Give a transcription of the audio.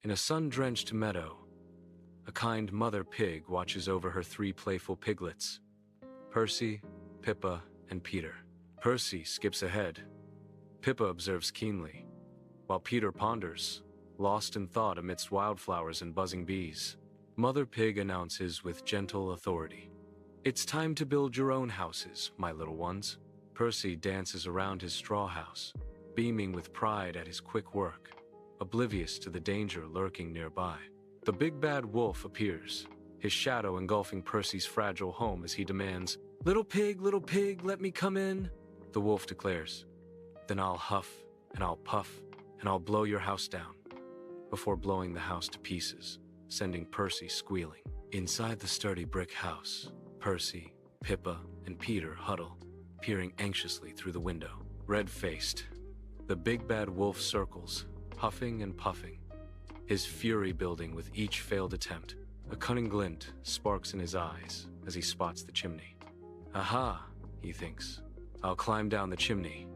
In a sun-drenched meadow, a kind mother pig watches over her 3 playful piglets, Percy, Pippa, and Peter. Percy skips ahead. Pippa observes keenly, while Peter ponders, lost in thought amidst wildflowers and buzzing bees. Mother Pig announces with gentle authority, "It's time to build your own houses, my little ones." Percy dances around his straw house, beaming with pride at his quick work, oblivious to the danger lurking nearby. The big bad wolf appears, his shadow engulfing Percy's fragile home as he demands, little pig, let me come in," the wolf declares. "Then I'll huff, and I'll puff, and I'll blow your house down," before blowing the house to pieces, sending Percy squealing. Inside the sturdy brick house, Percy, Pippa, and Peter huddle, peering anxiously through the window. Red-faced, the big bad wolf circles, huffing and puffing, his fury building with each failed attempt. A cunning glint sparks in his eyes as he spots the chimney. "Aha," he thinks. "I'll climb down the chimney,